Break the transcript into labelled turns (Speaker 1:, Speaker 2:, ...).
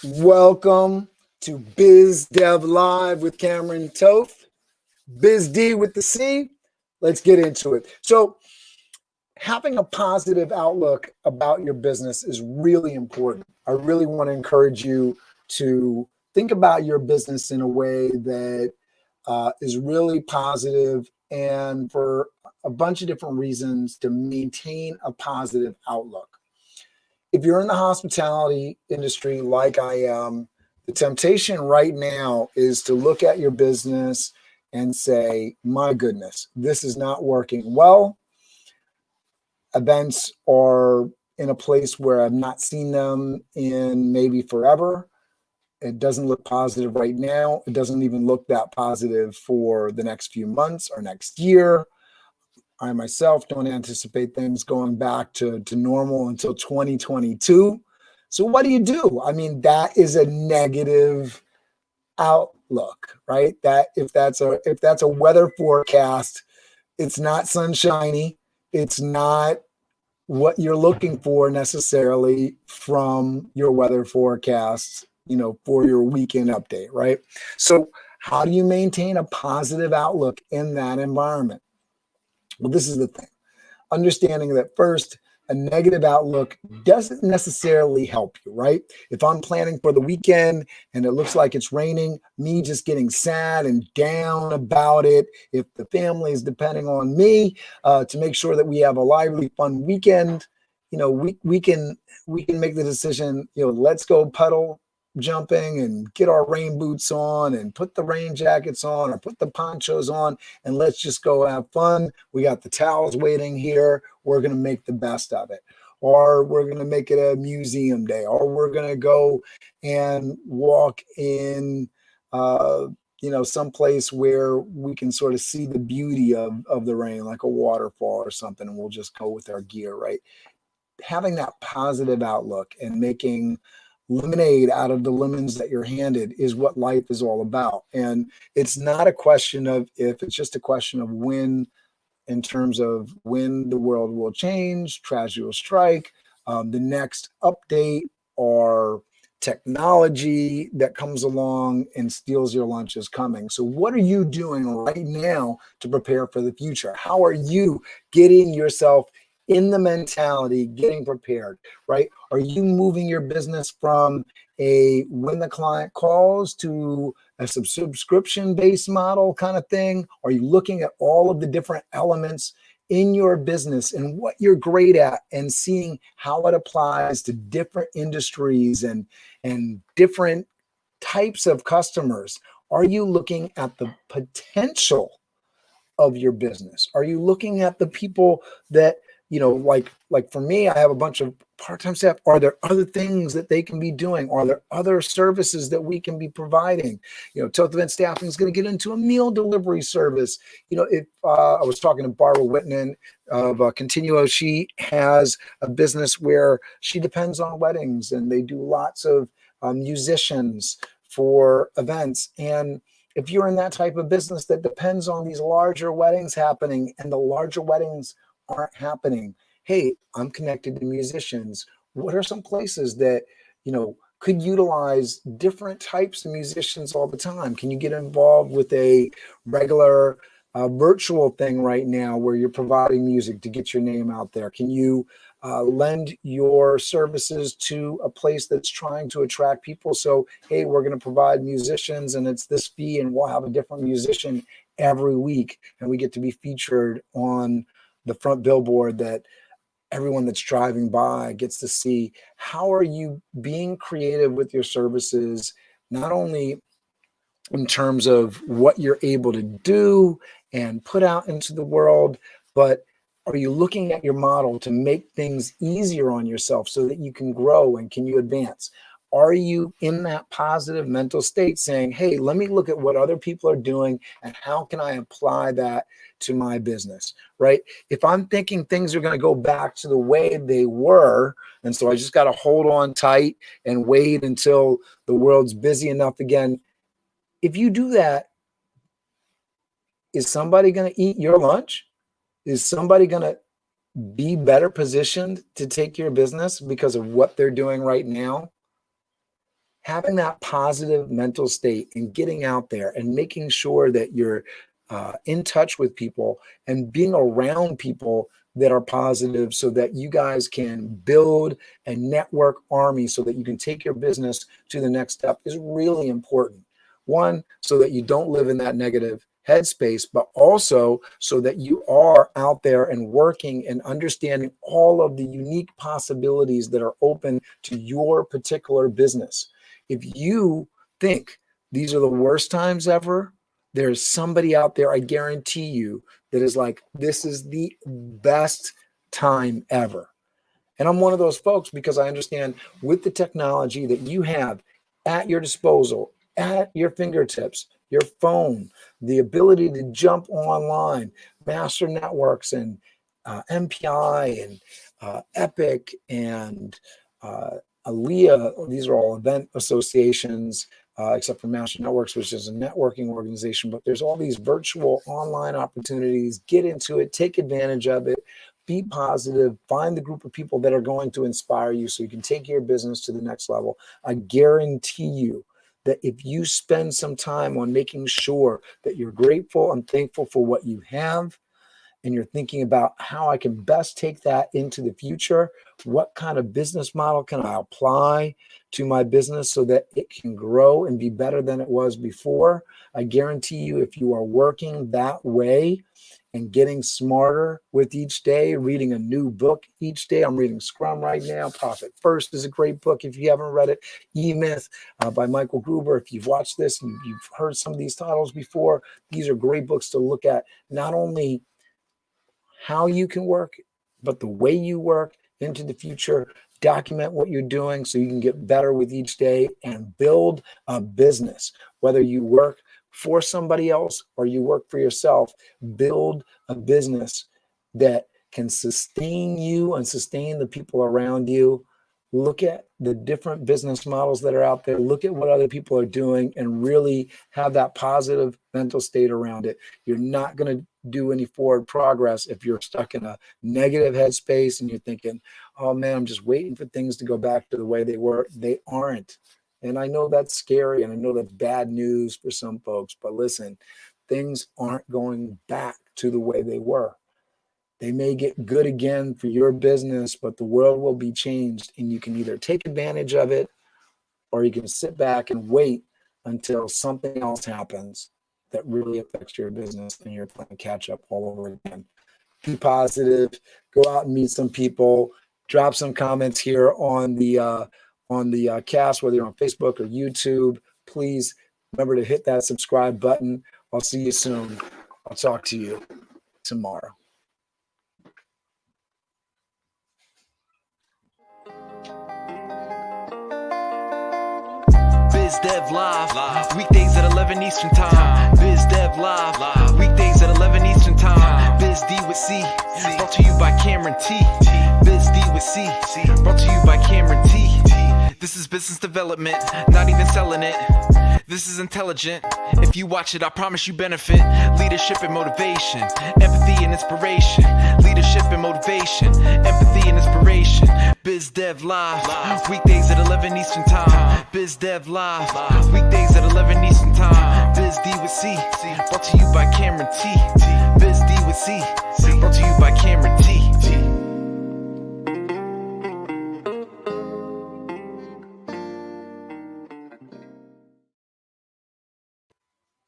Speaker 1: Welcome to Biz Dev Live with Cameron Toth, Biz D with the C. Let's get into it. So, having a positive outlook about your business is really important. I really want to encourage you to think about your business in a way that is really positive and for a bunch of different reasons to maintain a positive outlook. If you're in the hospitality industry like I am, the temptation right now is to look at your business and say, my goodness, this is not working well. Events are in a place where I've not seen them in maybe forever. It doesn't look positive right now. It doesn't even look that positive for the next few months or next year. I myself don't anticipate things going back to normal until 2022. So what do you do? I mean, that is a negative outlook, right? That if that's a weather forecast, it's not sunshiny. It's not what you're looking for necessarily from your weather forecasts, for your weekend update, right? So how do you maintain a positive outlook in that environment? Well, this is the thing. Understanding that first, a negative outlook doesn't necessarily help you, right? If I'm planning for the weekend and it looks like it's raining, me just getting sad and down about it, if the family is depending on me to make sure that we have a lively, fun weekend, we can make the decision, let's go puddle jumping and get our rain boots on and put the rain jackets on or put the ponchos on and let's just go have fun. We got the towels waiting here. We're going to make the best of it. Or we're going to make it a museum day, or we're going to go and walk in some place where we can sort of see the beauty of the rain, like a waterfall or something, and we'll just go with our gear, right? Having that positive outlook and making lemonade out of the lemons that you're handed is what life is all about. And it's not a question of if, it's just a question of when, in terms of when the world will change, tragedy will strike, the next update or technology that comes along and steals your lunch is coming. So what are you doing right now to prepare for the future? How are you getting yourself in the mentality, getting prepared, right? Are you moving your business from a when the client calls to a subscription-based model kind of thing? Are you looking at all of the different elements in your business and what you're great at and seeing how it applies to different industries and different types of customers? Are you looking at the potential of your business? Are you looking at the people that, like for me, I have a bunch of part-time staff. Are there other things that they can be doing? Are there other services that we can be providing? Toth Event Staffing is going to get into a meal delivery service. If I was talking to Barbara Whitman of Continuo, she has a business where she depends on weddings and they do lots of musicians for events. And if you're in that type of business that depends on these larger weddings happening and the larger weddings aren't happening, hey, I'm connected to musicians. What are some places that, could utilize different types of musicians all the time? Can you get involved with a regular virtual thing right now where you're providing music to get your name out there? Can you lend your services to a place that's trying to attract people? So, hey, we're going to provide musicians and it's this fee and we'll have a different musician every week. And we get to be featured on the front billboard that everyone that's driving by gets to see. How are you being creative with your services, not only in terms of what you're able to do and put out into the world, but are you looking at your model to make things easier on yourself so that you can grow and can you advance? Are you in that positive mental state saying, hey, let me look at what other people are doing and how can I apply that to my business, right? If I'm thinking things are going to go back to the way they were, and so I just got to hold on tight and wait until the world's busy enough again. If you do that, is somebody going to eat your lunch? Is somebody going to be better positioned to take your business because of what they're doing right now? having that positive mental state and getting out there and making sure that you're in touch with people and being around people that are positive so that you guys can build a network army so that you can take your business to the next step is really important. One, so that you don't live in that negative headspace, but also so that you are out there and working and understanding all of the unique possibilities that are open to your particular business. If you think these are the worst times ever, there's somebody out there, I guarantee you, that is like, this is the best time ever. And I'm one of those folks because I understand with the technology that you have at your disposal, at your fingertips, your phone, the ability to jump online, master networks and MPI and Epic and ALEA, these are all event associations, except for Master Networks, which is a networking organization. But there's all these virtual online opportunities. Get into it, take advantage of it, be positive, find the group of people that are going to inspire you so you can take your business to the next level. I guarantee you that if you spend some time on making sure that you're grateful and thankful for what you have, and you're thinking about how I can best take that into the future, what kind of business model can I apply to my business so that it can grow and be better than it was before, I guarantee you if you are working that way and getting smarter with each day, reading a new book each day. I'm reading Scrum right now. Profit First is a great book if you haven't read it. E-Myth by Michael Gruber. If you've watched this and you've heard some of these titles before, these are great books to look at, not only how you can work, but the way you work into the future. Document what you're doing so you can get better with each day and build a business. Whether you work for somebody else or you work for yourself, build a business that can sustain you and sustain the people around you. Look at the different business models that are out there. Look at what other people are doing and really have that positive mental state around it. You're not going to do any forward progress if you're stuck in a negative headspace and you're thinking, oh man, I'm just waiting for things to go back to the way they were. They aren't. And I know that's scary and I know that's bad news for some folks, but listen, things aren't going back to the way they were. They may get good again for your business, but the world will be changed and you can either take advantage of it or you can sit back and wait until something else happens that really affects your business and you're playing catch up all over again. Be positive, go out and meet some people, drop some comments here on the cast, whether you're on Facebook or YouTube. Please remember to hit that subscribe button. I'll see you soon. I'll talk to you tomorrow.
Speaker 2: Biz Dev Live, weekdays at 11 Eastern Time. Biz Dev Live, weekdays at 11 Eastern Time. Biz D with C, brought to you by Cameron T. Biz D with C, brought to you by Cameron T. This is business development, not even selling it. This is intelligent. If you watch it, I promise you benefit. Leadership and motivation, empathy and inspiration. Leadership and motivation, empathy and inspiration. Biz Dev Live, weekdays at 11 Eastern Time. Biz Dev Live, weekdays at 11 Eastern Time. Biz D with C, brought to you by Cameron T. Biz D with C, brought to you by Cameron T.